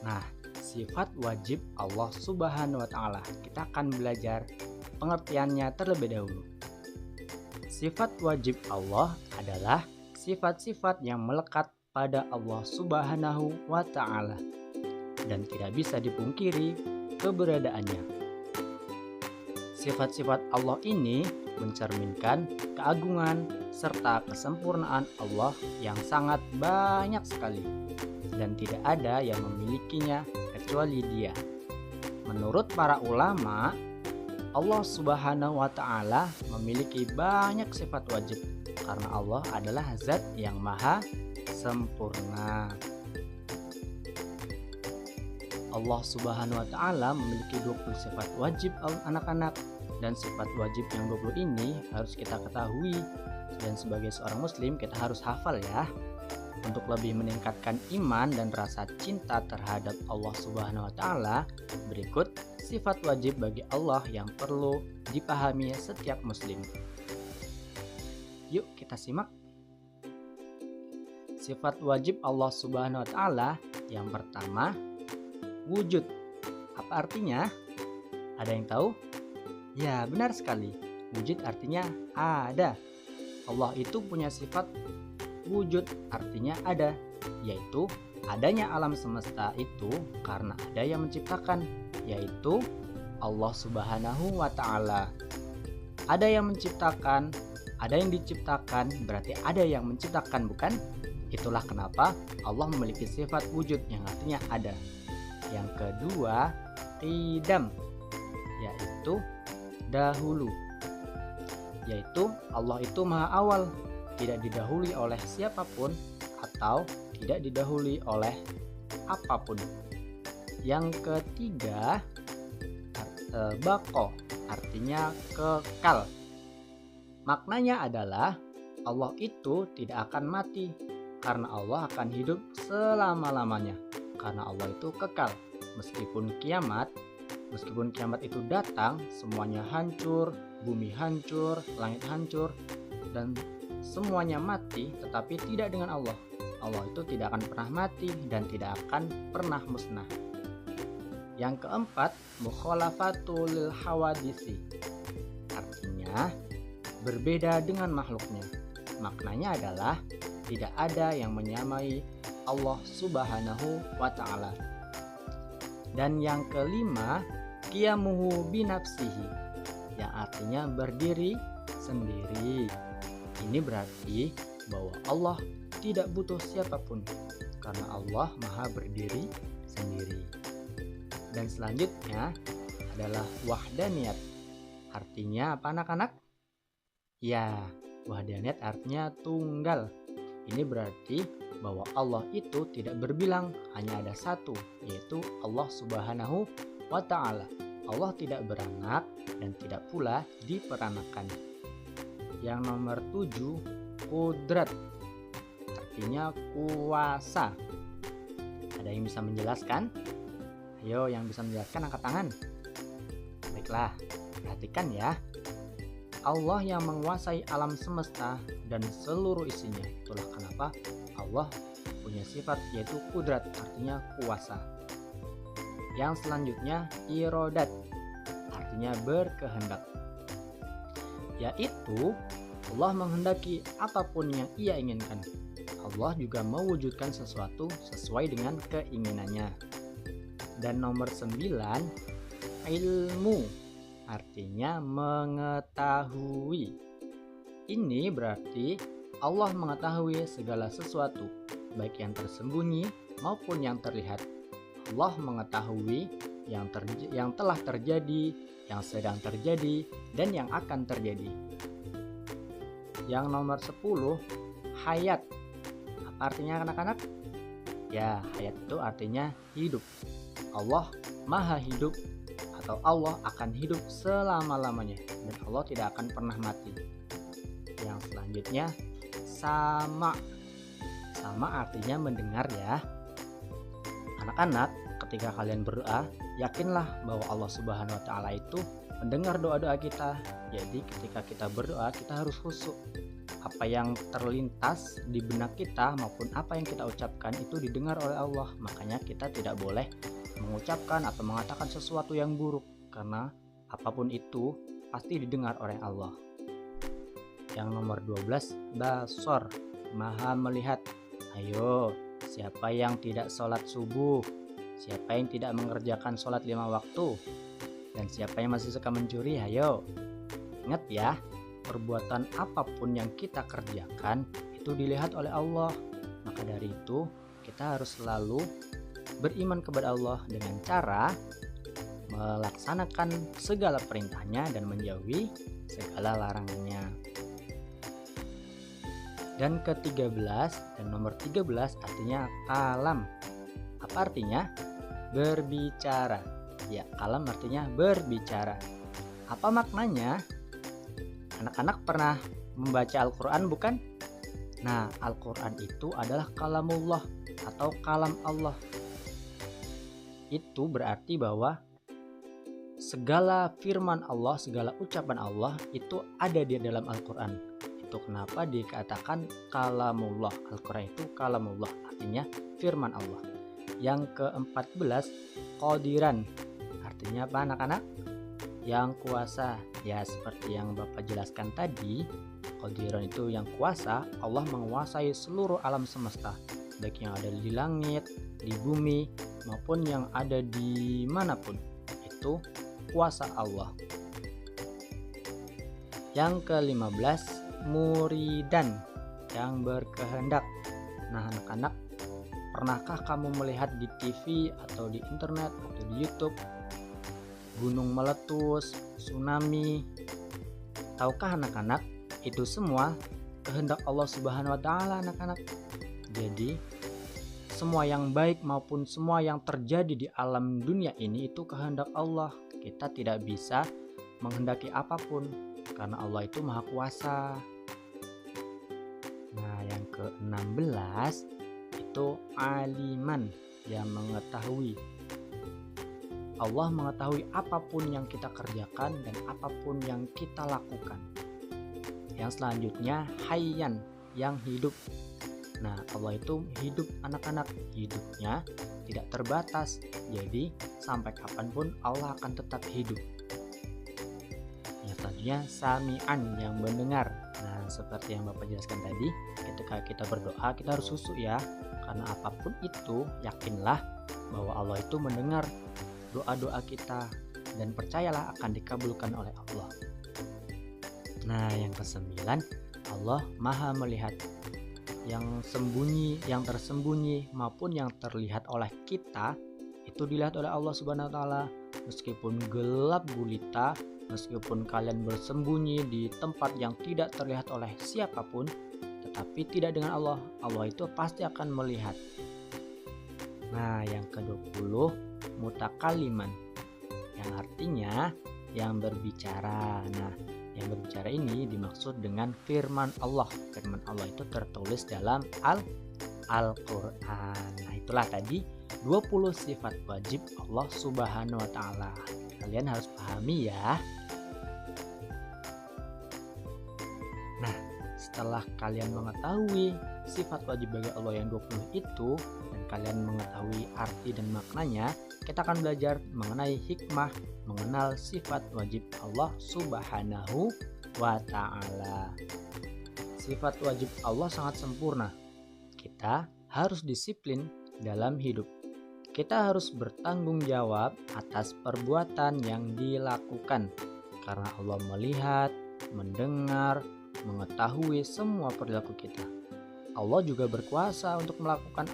Nah, sifat wajib Allah Subhanahu wa Ta'ala, kita akan belajar pengertiannya terlebih dahulu. Sifat wajib Allah adalah sifat-sifat yang melekat pada Allah Subhanahu wa Ta'ala dan tidak bisa dipungkiri keberadaannya. Sifat-sifat Allah ini mencerminkan keagungan serta kesempurnaan Allah yang sangat banyak sekali dan tidak ada yang memilikinya kecuali Dia. Menurut para ulama, Allah Subhanahu wa Ta'ala memiliki banyak sifat wajib karena Allah adalah zat yang maha sempurna. Allah Subhanahu wa Ta'ala memiliki 20 sifat wajib anak-anak, dan sifat wajib yang 20 ini harus kita ketahui, dan sebagai seorang muslim kita harus hafal ya. Untuk lebih meningkatkan iman dan rasa cinta terhadap Allah Subhanahu wa Ta'ala, berikut sifat wajib bagi Allah yang perlu dipahami setiap muslim. Yuk kita simak. Sifat wajib Allah Subhanahu wa Ta'ala yang pertama, wujud. Apa artinya? Ada yang tahu? Ya, benar sekali. Wujud artinya ada. Allah itu punya sifat wujud, artinya ada, yaitu adanya alam semesta itu karena ada yang menciptakan, yaitu Allah Subhanahu wa Ta'ala. Ada yang menciptakan, ada yang diciptakan, berarti ada yang menciptakan, bukan? Itulah kenapa Allah memiliki sifat wujud yang artinya ada. Yang kedua, qidam, yaitu dahulu, yaitu Allah itu maha awal, tidak didahului oleh siapapun atau tidak didahului oleh apapun. Yang ketiga, baqo, artinya kekal. Maknanya adalah Allah itu tidak akan mati karena Allah akan hidup selama-lamanya, karena Allah itu kekal. Meskipun kiamat itu datang, semuanya hancur, bumi hancur, langit hancur, dan semuanya mati, tetapi tidak dengan Allah. Allah itu tidak akan pernah mati dan tidak akan pernah musnah. Yang keempat, mukhalafatul hawadisi, artinya berbeda dengan makhluknya. Maknanya adalah tidak ada yang menyamai Allah Subhanahu wa Ta'ala. Dan yang kelima, qiyamuhu binafsihi, yang artinya berdiri sendiri. Ini berarti bahwa Allah tidak butuh siapapun karena Allah maha berdiri sendiri. Dan selanjutnya adalah wahdaniyat. Artinya apa anak-anak? Ya, wahdaniyat artinya tunggal. Ini berarti bahwa Allah itu tidak berbilang, hanya ada satu, yaitu Allah Subhanahu wa Ta'ala. Allah tidak beranak dan tidak pula diperanakan. Yang nomor 7, qudrat, artinya kuasa. Ada yang bisa menjelaskan? Ayo, yang bisa menjelaskan angkat tangan. Baiklah, perhatikan ya. Allah yang menguasai alam semesta dan seluruh isinya. Itulah kenapa Allah punya sifat yaitu qudrat, artinya kuasa. Yang selanjutnya irodat, artinya berkehendak, yaitu Allah menghendaki apapun yang Ia inginkan. Allah juga mewujudkan sesuatu sesuai dengan keinginannya. Dan nomor 9, ilmu, artinya mengetahui. Ini berarti Allah mengetahui segala sesuatu, baik yang tersembunyi maupun yang terlihat. Allah mengetahui yang telah terjadi, yang sedang terjadi, dan yang akan terjadi. Yang nomor 10, hayat. Apa artinya anak-anak? Ya, hayat itu artinya hidup. Allah maha hidup, atau Allah akan hidup selama-lamanya, dan Allah tidak akan pernah mati. Yang selanjutnya, sama. Sama artinya mendengar ya. Anak-anak, ketika kalian berdoa, yakinlah bahwa Allah Subhanahu wa Ta'ala itu mendengar doa-doa kita. Jadi ketika kita berdoa, kita harus khusyuk. apa yang terlintas di benak kita maupun apa yang kita ucapkan itu didengar oleh Allah. Makanya kita tidak boleh mengucapkan atau mengatakan sesuatu yang buruk, karena apapun itu pasti didengar oleh Allah. Yang nomor 12, basor, maha melihat. Ayo, siapa yang tidak sholat subuh? Siapa yang tidak mengerjakan sholat 5 waktu? Dan siapa yang masih suka mencuri? Ayo, ingat ya, perbuatan apapun yang kita kerjakan itu dilihat oleh Allah. Maka dari itu kita harus selalu beriman kepada Allah dengan cara melaksanakan segala perintahnya dan menjauhi segala larangannya. Dan ke-13 dan nomor 13 artinya kalam. Apa artinya? Berbicara. Ya, kalam artinya berbicara. Apa maknanya? Anak-anak pernah membaca Al-Quran bukan? Nah, Al-Quran itu adalah kalamullah atau kalam Allah. Itu berarti bahwa segala firman Allah, segala ucapan Allah itu ada di dalam Al-Quran. Itu kenapa dikatakan kalamullah. Al-Quran itu kalamullah, artinya firman Allah. Yang ke-14, qadiran. Artinya apa anak-anak? Yang kuasa. Ya, seperti yang Bapak jelaskan tadi, qadiran itu yang kuasa. Allah menguasai seluruh alam semesta, baik yang ada di langit, di bumi, maupun yang ada di manapun. Itu kuasa Allah. Yang ke-15, muridan, yang berkehendak. Nah anak-anak, pernahkah kamu melihat di TV atau di internet atau di YouTube gunung meletus, tsunami? Tahukah anak-anak, itu semua kehendak Allah Subhanahu wa Ta'ala anak-anak. Jadi semua yang baik maupun semua yang terjadi di alam dunia ini itu kehendak Allah. Kita tidak bisa menghendaki apapun karena Allah itu maha kuasa. Nah yang ke-16 itu aliman, yang mengetahui. Allah mengetahui apapun yang kita kerjakan dan apapun yang kita lakukan. Yang selanjutnya hayyan, yang hidup. Nah Allah itu hidup anak-anak, hidupnya tidak terbatas. Jadi sampai kapanpun Allah akan tetap hidup. Yang selanjutnya sami'an, yang mendengar. Nah seperti yang Bapak jelaskan tadi, ketika kita berdoa kita harus khusyuk ya, karena apapun itu yakinlah bahwa Allah itu mendengar doa-doa kita dan percayalah akan dikabulkan oleh Allah. Nah yang ke-9, Allah maha melihat. Yang sembunyi, yang tersembunyi maupun yang terlihat oleh kita itu dilihat oleh Allah Subhanahu wa Ta'ala. Meskipun gelap gulita, meskipun kalian bersembunyi di tempat yang tidak terlihat oleh siapapun, tetapi tidak dengan Allah, Allah itu pasti akan melihat. Nah yang ke-20, mutakaliman, yang artinya yang berbicara. Nah yang berbicara ini dimaksud dengan firman Allah. Firman Allah itu tertulis dalam Al-Quran. Nah itulah tadi 20 sifat wajib Allah Subhanahu wa Ta'ala. Kalian harus pahami ya. Nah setelah kalian mengetahui sifat wajib bagi Allah yang 20 itu, dan kalian mengetahui arti dan maknanya, kita akan belajar mengenai hikmah mengenal sifat wajib Allah Subhanahu wa Ta'ala. Sifat wajib Allah sangat sempurna. Kita harus disiplin dalam hidup. Kita harus bertanggung jawab atas perbuatan yang dilakukan, karena Allah melihat, mendengar, mengetahui semua perilaku kita. Allah juga berkuasa untuk melakukan